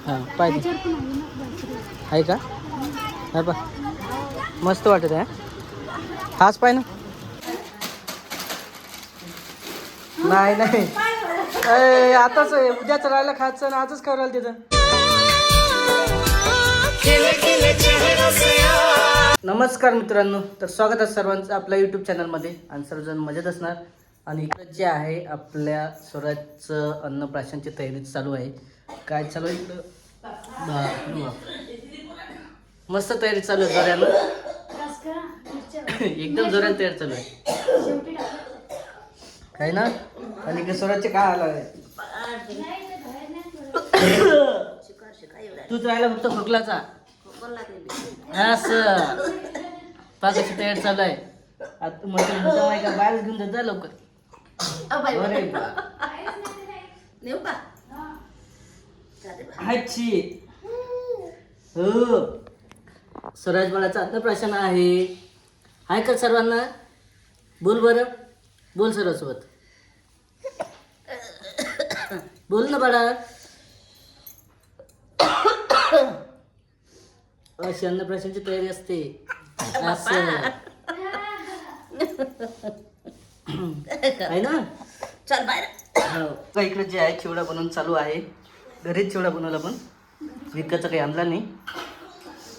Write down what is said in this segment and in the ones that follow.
हां पाहिजे आहे का? हा पा मस्त वाटत आहे. हाच पाय ना. नाही नाही आताच उद्याच राहायला खायचं ना आजच करायला तिथं. नमस्कार मित्रांनो, तर स्वागत आहे सर्वांचं आपल्या यूट्यूब चॅनलमध्ये आणि सर्वजण मजेत असणार. आणि इकडं जे आहे आपल्या स्वराजचं अन्नप्राशनची तयारी चालू आहे. काय चालू आहे इकडं? मस्त तयारी चालू आहे जोऱ्यानं. एकदम जोऱ्यानं तयारी चालू आहे काय ना. आणि इकडे स्वराजचे काय आला आहे तूच राहिला फक्त खोकलाचा. असं पाकाची तयारी चालू आहे. आता म्हटलं नाही का बाहेर घेऊन जात जा लवकर. नेऊ का? हायची हो. स्वराज बाळाचं अन्नप्राशन आहे. हाय का सर्वांना? बोल बरं, बोल सर्वांसोबत बोल ना बाळा. अशी अन्नप्राशनची तयारी असते. असं आहे ना. चल बाहेर. हो इकडे जे आहे चिवडा बनवून चालू आहे. घरीच चिवडा बनवला पण विकतचा काही आणला नाही.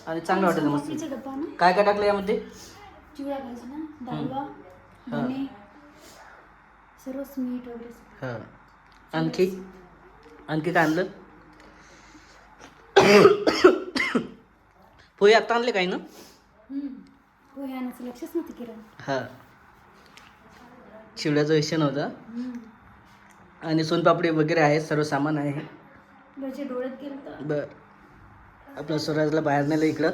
आणि चांगलं वाटतं मस्त. काय काय टाकलं यामध्ये? चिवडा भाजी ना, डाळवा, धने, सर्व मीठ वगैरे. हां आणखी आणखी काय आणलं? पोहे आता आणले काही ना? पोहे आणायचं लक्षच नव्हतं किरण. हां चिवड्याचा विषय नव्हता. आणि सोनपापडी वगैरे आहे, सर्व सामान आहे. त्याच्या डोळ्यात गेलं तर बरं आपल्या स्वराजला बाहेर नेलं इकडं.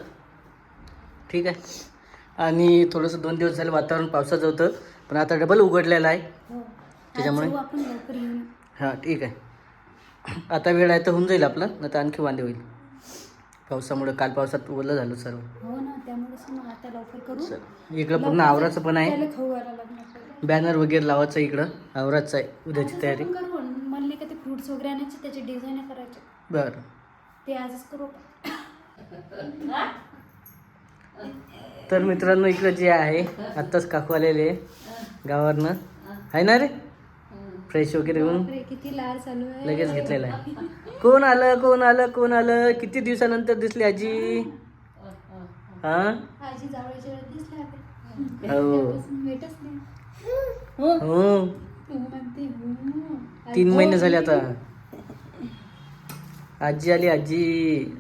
ठीक आहे. आणि थोडंसं 2 दिवस झालं वातावरण पावसाचं होतं, पण आता डबल उघडलेलं आहे. त्याच्यामुळे आपण लवकर येऊन. हां ठीक आहे. आता वेळ आहे तर होऊन जाईल आपलं, नाही तर आणखी वांदे होईल पावसामुळे. काल पावसात ओलं झालं सर्व. हो ना, त्यामुळेच मग आता लवकर करू. इकडं पूर्ण आवराचं पण आहे. त्याला खाऊ घालायला लागणार. बॅनर वगैरे लावायचं इकडं. आवराचं आहे उद्याची तयारी. करू म्हणले का ते फ्रुट्स वगैरे आणायचे, त्याचे डिझाईन करायचे. बरं ते आजच करू. तर मित्रांनो इकडं जे आहे आत्ताच काकू आलेले गावावरनं आहे ना रे. फ्रेश वगैरे होऊन किती लाल चालू आहे. लगेच घेतलेलं आहे. कोण आलं कोण आलं कोण आलं? किती दिवसानंतर दिसली आजी. हां आजी जावळीच्या वेळेत दिसले आता. हो भेटच नाही. हो म्हणते 3 महिने झाले आता. आजी आली आजी.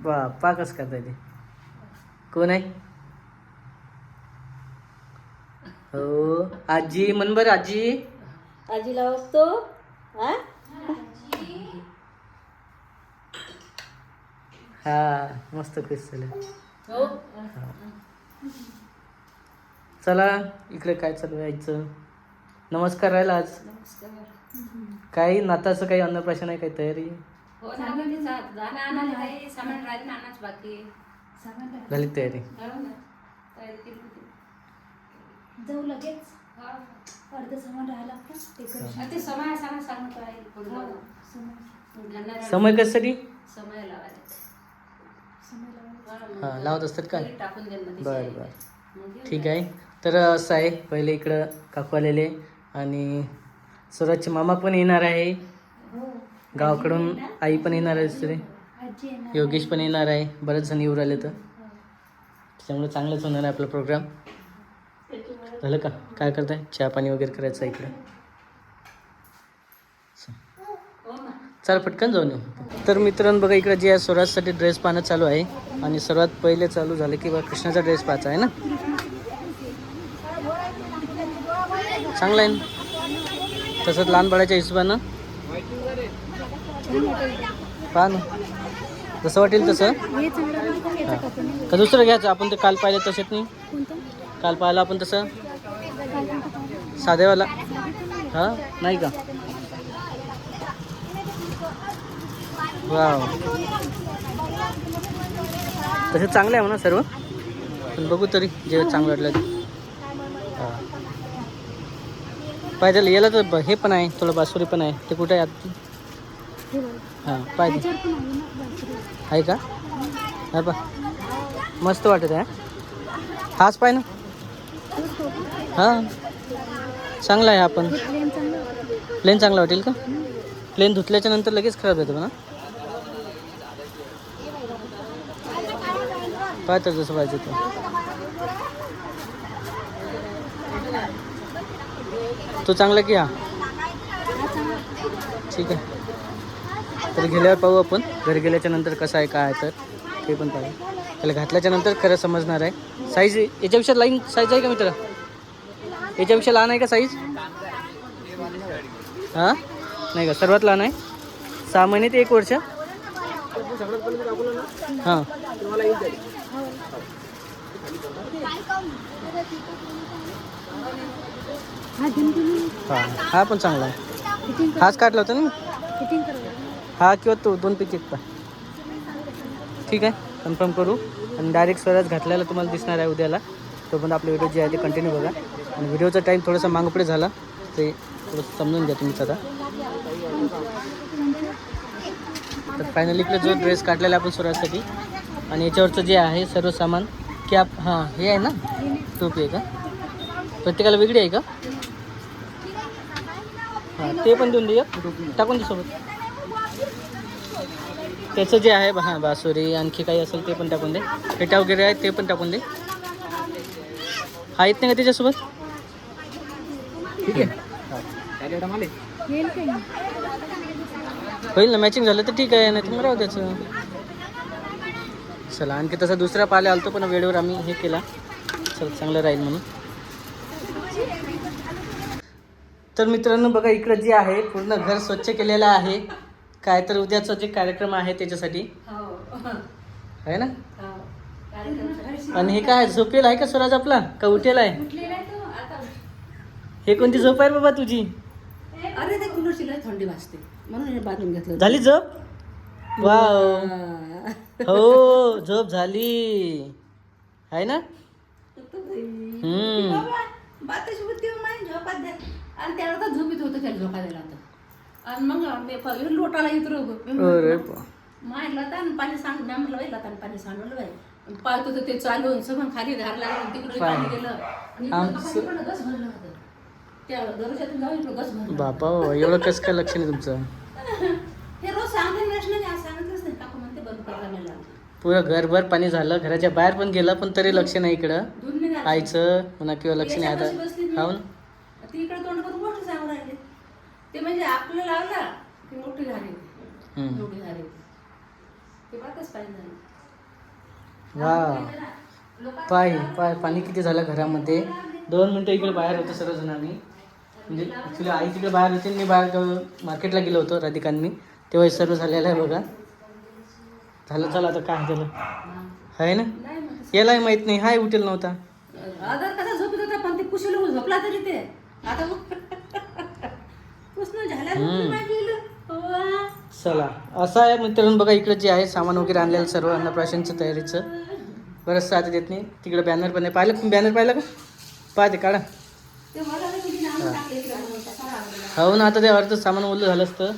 बाप्पा कसं करता ते? कोण आहे? हो आजी म्हण बरं. आजी आजीला बघतो. हा मस्त खुश झालं. हो चला इकडे काय चालू यायचं. नमस्कार राहिला आज. काही नाताचं काही अन्नप्राशन आहे, काही तयारी हो ना. जाणं आणायला काही सामान राहिलं ना, आणाच बाकी झाली तयारी? तयारी केली होती. जाऊ लगेच. अर्ध सामान राहायला ते समय सांगतो आहे. समय कशासाठी? समय लावायला हां लावत असतात काय? टाकून देईल. बरं बरं ठीक आहे. तर असं आहे, पहिले इकडं काकू आलेले आणि स्वराजचे मामा पण येणार आहे गावाकडून. आई पण येणार आहे दुसरे. योगेश पण येणार आहे. बरेच जण येऊ राहिले तर त्याच्यामुळे चांगलंच होणार आहे आपला प्रोग्राम. झालं का? काय करताय? चहा पाणी वगैरे करायचं इकडं. चल पटकन जाऊन येऊ. तर मित्रांनो बघा इकडे जे आहे स्वराजसाठी ड्रेस पाहणं चालू आहे. आणि सर्वात पहिले चालू झालं की बा कृष्णाचा ड्रेस पाहायचा आहे ना. चांगला आहे ना. तसंच लहान बाळाच्या हिशोबानं पहा ना, जसं वाटेल तसं. का दुसरं घ्यायचं आपण? ते काल पाहिलं तसेच नाही. काल पाहिलं आपण तसं साधेवाला. हां नाही का? वाव तसे चांगले आहे म्हणा सर्व, पण बघू तरी जे चांगलं वाटलं ते. हां पाहिजे याला तर हे पण आहे, थोडं बासुरी पण आहे. ते कुठे आहे? हे बघा हां पाहिजे त्याच्यावर पण आहे ना बासरी. आहे का? हा पा मस्त वाटत आहे. हाच पाय ना. तोच तो का? हां चांगला आहे. आपण हे प्लेन चांगलं वाटतं. प्लेन चांगला वाटेल का? प्लेन धुतल्याच्या नंतर लगेच खराब येतो ना. पाय तर जसं पाहिजे ते. तो चांगला की हा हा चांगला. ठीक आहे. तर गेल्यावर पाहू आपण घरी गेल्याच्या नंतर कसं आहे काय आहे तर ते पण पाहू. त्याला घातल्याच्या नंतर खरं समजणार आहे. साईज याच्यापेक्षा लाईन साईज आहे का मित्र? याच्यापेक्षा लहान आहे का साईज? हां नाही का? सर्वात लहान आहे 6 महिने ते 1 वर्ष. हां हा घेऊन तुम्ही हां हा पण चांगला आहे. फिटिंग हाच काढला होता ना मी. फिटिंग करा. हा किंवा तो 2 पैकी एक पाय. ठीक आहे कन्फर्म करू आणि डायरेक्ट स्वराज घातल्याला तुम्हाला दिसणार आहे उद्याला. तोपर्यंत आपले व्हिडिओ जे आहे ते कंटिन्यू बघा. आणि व्हिडिओचा टाईम थोडासा मागपुढे झाला ते थोडंसं समजून घ्या तुम्हीच आता. तर फायनली इकडे जो ड्रेस काढलेला आपण स्वराजसाठी आणि याच्यावरचं जे आहे सर्व सामान कॅप हां हे आहे ना टोपी आहे का? प्रत्येकाला वेगळी आहे का? हां ते पण देऊन दे टाकून दे सोबत. त्याचं जे आहे हां बासुरी आणखी काही असेल ते पण टाकून दे. फेटा वगैरे आहे ते पण टाकून दे. हा येत नाही का त्याच्यासोबत? ठीक आहे येईल काही होईल ना मॅचिंग झालं तर ठीक आहे नाही तर मग राहू त्याचं. चला आणखी तसा दुसरा पाला आलतो पण वेळेवर आम्ही हे केला. चल चांगलं राहील म्हणून. तर मित्रांनो बघा इकडं जे आहे पूर्ण घर स्वच्छ केलेलं आहे. काय तर उद्याचा जे कार्यक्रम आहे त्याच्यासाठी हो आहे ना. हो कार्यक्रम आणि हे काय झोपेल आहे का स्वराज आपला का उठेल आहे? उठलेला आहे तो आता. हे कोणती झोप आहे बाबा तुझी? अरे ते कूलरची लय थंडी वाजते म्हणून हे बांधून घेतलं. झाली झोप? वाव हो झोप झाली आहे ना. बाताची बुद्धी माहिती झोपात द्या आणि त्याला तर झोपीत होतं त्याला झोका दिला होता. आणि मग मी लोटाला येत अरे मारला तर आणि पाणी सांड म्हटलं बाई आणि पाणी सांडवलं बाई पाहत होतं ते चालून सगळं खाली धार लागून तिकडे पाणी गेलं आणि इकडं गस भरलं होतं. त्या दररोजातून जाऊन इकडं गस भरलं. बापा एवढं कसं काय लक्ष नाही तुमचं? हे रोज सांगते नाही आज सांगितलंच नाही काकू म्हणते बंद करायला मला. पुरं घरभर पाणी झालं घराच्या बाहेर पण गेलं पण तरी लक्ष नाही इकडं दूध निघालं. आईचं म्हणा किंवा लक्ष नाही आता हो ना. ती इकडे तोंड करून मोठं सांगू राहिले ते म्हणजे आपलं लावला की मोठी झाली मोठी झाली ते बातच पाहिजे. वा पाय पाय पाणी किती झालं घरामध्ये. 2 मिनटं इकडे बाहेर होतं सर्वजण आम्ही म्हणजे ॲक्च्युली आई तिकडे बाहेर होती मी बाहेर मार्केटला गेलो होतो राधिकांनी मी तेव्हा सर्व झालेलं आहे बघा. झालं चला आता काय झालं आहे ना. यालाही माहीत नाही हाय उठेल नव्हता. आधार कसा झोपत होता पण ते कुशीला झोपला तरी ते आता पुसणं झाल्यावर चला असं आहे मित्रांनो बघा इकडे जे आहे सामान वगैरे आणलेलं सर्व अन्नप्राशनचं तयारीचं बरंच साथ देत नाही. तिकडे बॅनर पण नाही पाहिलं बॅनर पाहिलं का? पाहते काढा. हो ना आता ते अर्ध सामान ओलं झालं असतं.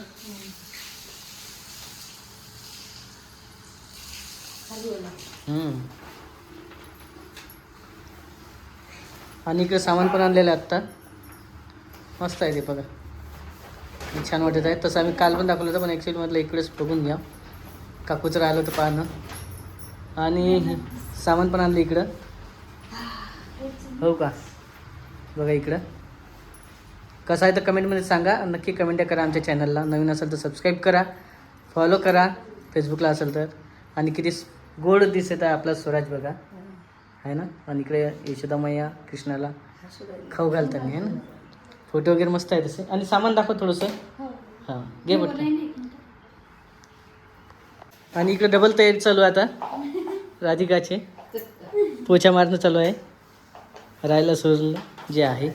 आणि इकडे सामान पण आणलेलं आहे आत्ता मस्त आहे ते बघा छान वाटत आहे. तसं आम्ही काल पण दाखवलं होतं पण ॲक्च्युली म्हटलं इकडेच बघून घ्या काकूचं राहिलं होतं पाहणं. आणि सामान पण आणलं इकडं हो का. बघा इकडं कसं आहे तर कमेंटमध्ये सांगा. नक्की कमेंट करा आमच्या चॅनलला. नवीन असेल तर सबस्क्राईब करा फॉलो करा फेसबुकला असेल तर. आणि किती गोड दिसत आहे आपला स्वराज बघा आहे ना. आणि इकडे यशोदा मैया कृष्णाला खाऊ घालताना आहे ना. फोटो वगैरे मस्त आहे तसे. आणि सामान दाखव थोडंसं. हां घे पटकन. आणि इकडे डबल तयारी चालू आहे आता राधिकाचे पोछा मारणं चालू आहे. राहायला सोडलं जे आहे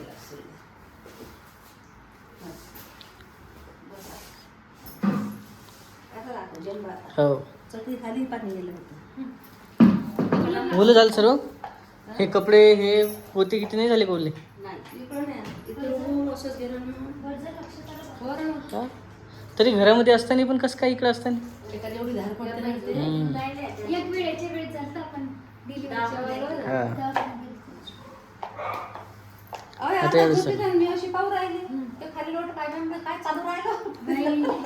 हो खाली पाणी गेलं होतं. ओलं झालं सर्व. हे कपडे हे पोते किती नाही झाले का ओले? नाही इकडं नाही इकडं असंच गेलं ना. तरी घरामध्ये असताना पण कसं काय इकडे असताना? एखादी एवढी धार पडते ना इथे. एक वेळेच्या वेळेस झालं आपण डिलिव्हरीच्या हा. अरे, आता आता एवढं झोपेत सर. आहे, मी अशी पाहू राहिली. ते खाली लोट काय म्हणलं, काय चालू राहिलं?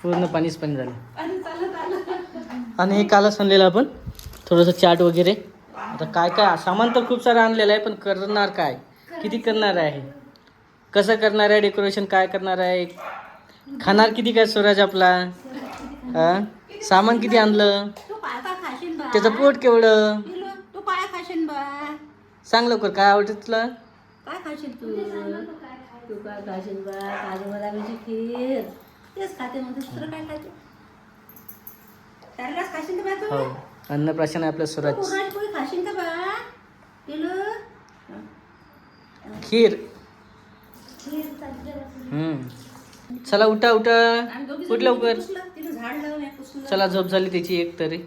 पूर्ण पाणीच पाणी झालं. आणि चालत आलं. आणि हे कालच आणलेलं आपण थोडंसं चाट वगैरे. आता काय काय सामान तर खूप सारं आणलेलं आहे, पण करणार काय, किती करणार आहे, कसं करणार आहे डेकोरेशन, काय करणार आहे, खाणार किती काय स्वराज आपला, हा? सामान किती आणलं, तू पाया का खाशील बा? त्याचं पोट केवढं, पिलू, तू पाया खाशील बा? सांग लवकर काय आवडतं तुला. काय खाशील तू? तू काय खाशील बा? काजू बदामाची खीर तेच खाते, मग दुसरं काय खाते? त्यालाच खाशील का बा हो, तू? अन्नप्राशन आहे आपल्या तू स्वराज. पुरणाची पोळी खाशील का बा? पिलू, खीर. खीर चालते. चला उठा उठा, आम्ही दोघी उठ जणी लवकर. पुसलं, तिनं झाड लावून एक पुसलं. चला झोप झाली त्याची एक तरी.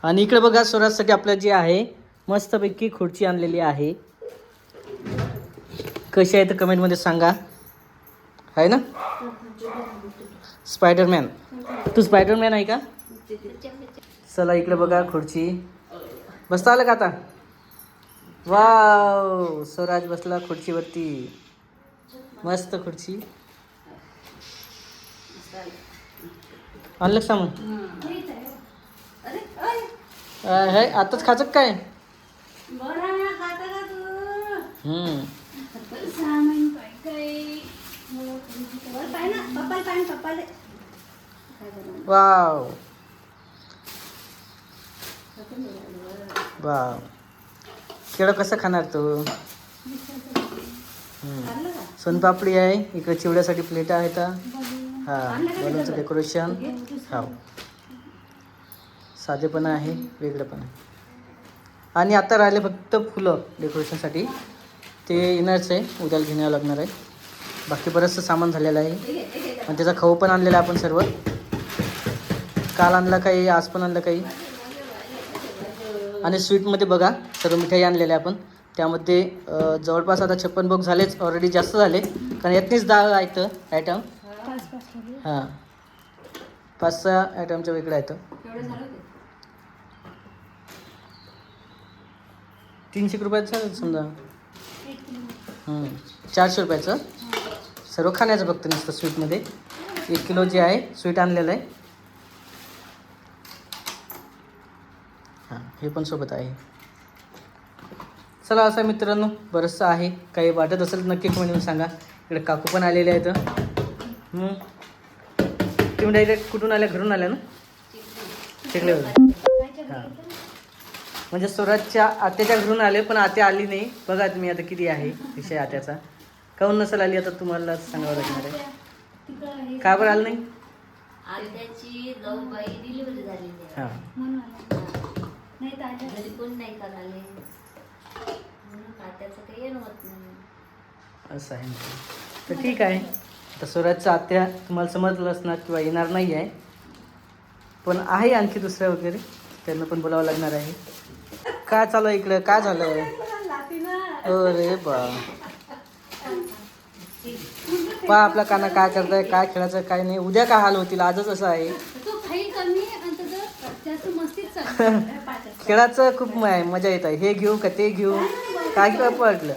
आणि इकडे बघा स्वराजसाठी आपलं जे आहे मस्तपैकी खुर्ची आणलेली आहे. कशी आहे तर कमेंटमध्ये सांगा, आहे ना. स्पायडरमॅन, तू स्पायडरमॅन आहे का. चला इकडे बघा खुर्ची. बसता आलं का आता. वाव, स्वराज बसला खुर्चीवरती. मस्त खुर्ची. आणलं का सामान. अरे, अय, हे आताच खायचं का काय. बरं ना, खाता का तू? सामान काय काय बरं पाय ना, पप्पाला पाय ना, पप्पाला. काय बनवलं? वाव वाव, केळं कसं खाणार तू. आणलं का? सोनपापडी आहे इकडे, चिवड्यासाठी प्लेट आहेत. हा, बलूनचं डेकोरेशन. हो, साधे पण आहे, वेगळं पण आहे. आणि आता राहिले फक्त फुलं डेकोरेशनसाठी, ते येणारच आहे, उद्याला घेण्यावं लागणार आहे. बाकी बरंचसं सामान झालेलं आहे. आणि त्याचा खाऊ पण आणलेला आहे आपण सर्व. काल आणलं काही, आज पण आणलं काही. आणि स्वीटमध्ये बघा सर्व मिठाई आणलेल्या आहे आपण. त्यामध्ये जवळपास आता 56 बॉक्स झालेच, ऑलरेडी जास्त झाले, कारण यातनीच 10 आहेत आयटम. हां, 5-6 आयटमच्या वेगळ्या आहेत. केवढं झालं ते? 300 रुपयाचं आहे समजा. 400 रुपयाचं सर्व खाण्याचं फक्त नुसतं स्वीटमध्ये. 1 किलो जे आहे स्वीट आणलेलं आहे. हां, हे पण सोबत आहे. चला असं मित्रांनो, बरंचसं आहे. काही वाटत असेल तर नक्की कमेंटमध्ये सांगा. इकडे काकू पण आलेले आहेत. तुम्ही डायरेक्ट कुठून आल्या, घरून आल्या ना. चिखलेवर. हां, म्हणजे स्वराजच्या आत्याच्या घरून आले, पण आत्या आली नाही. बघा तुम्ही आता किती आहे विषय आत्याचा. काहून नसेल आली आता तुम्हाला सांगावं लागणार आहे. का बरं आलं नाही. आत्याची जाऊबाई डिलिव्हरी झालेली आहे. हां, म्हणून आला. नाही तर आल्या. घरी कोण नाही कराले, म्हणून आत्याचं काही येणं होत नाही. असं आहे. तर ठीक आहे. तर स्वराजचा आत्या तुम्हाला समजलं असणार किंवा येणार नाही आहे, पण आहे आणखी दुसऱ्या वगैरे, त्यांना पण बोलावं लागणार आहे. काय चालू आहे इकडं, काय झालं. अरे बा, पा आपला काना काय करताय, काय खेळायचं काय नाही. उद्या काय हाल होतील, आजच असं आहे. तो काही कमी आणि त्याचं जास्त मस्तीच चालू. खेळाचं खूप मजा येत आहे. हे घेऊ का ते घेऊ, काय किंवा पडलं.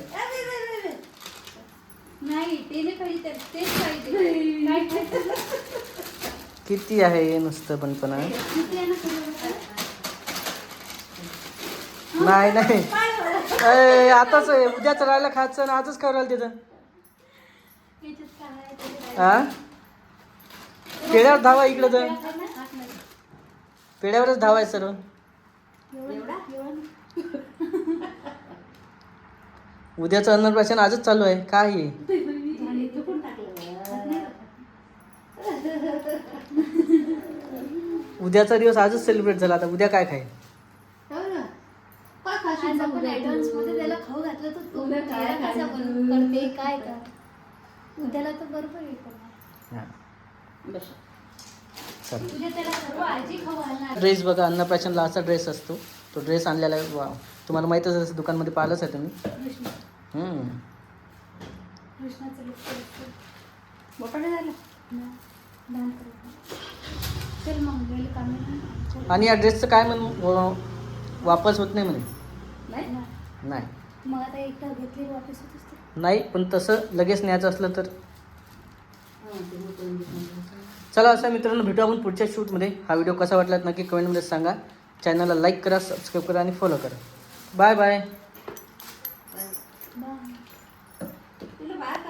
नाही ते नाही पाहिजे, तेच पाहिजे. काय खायचं? किती आहे हे नुसतं पण किती आहे ना सगळं? नाही नाही. आताच आहे, उद्याच राहायला खायचं आणि आजच खाऊ राहिलं तिथं. याच्यात काय आहे, त्याच्यात हा, पेड्यावर धावा इकडं तर, काय? पेड्यावरच धावाय सर्व. एवढा? उद्याचं अन्नप्राशन आजच चालू आहे. काय आहे चुकून टाकलं. उद्याचा दिवस आजच सेलिब्रेट झाला. आता उद्या काय खाय. हो ना. काय खाशील आज बा आपण उद्या ऍडव्हान्स तू? मध्ये त्याला खाऊ घातलं तर तो उद्या काय उद्या कसा खायचं? करते काय कर. उद्याला तर बरोबर येतो. हां, बस. चल. उद्या त्याला सर्व आजी खाऊ घालणार. ड्रेस बघा, अन्नप्राशनला असा ड्रेस असतो. तो ड्रेस आणलेला आहे. वा, तुम्हाला माहीतच असेल, दुकानमध्ये पाहिलंच आहे तुम्ही. कृष्णाचं लुक करायचं मोठा नाही झाला ना दान करायचं चल मग गेले कामी आणि या ड्रेसचं काय वापस होत नाही म्हणे. नाही नाही मग आता एकदा घेतली वापस होत असते. नाही, पण तसं लगेच न्यायचं असलं तर. हा, ते मोठं घेतलं. चला असं मित्रांनो, भेटू आपण पुढच्या शूटमध्ये. हा व्हिडिओ कसा वाटला नक्की कमेंटमध्ये सांगा. चॅनलला लाईक करा, सबस्क्राईब करा आणि फॉलो करा. Bye bye. बाय. तिला बाहेर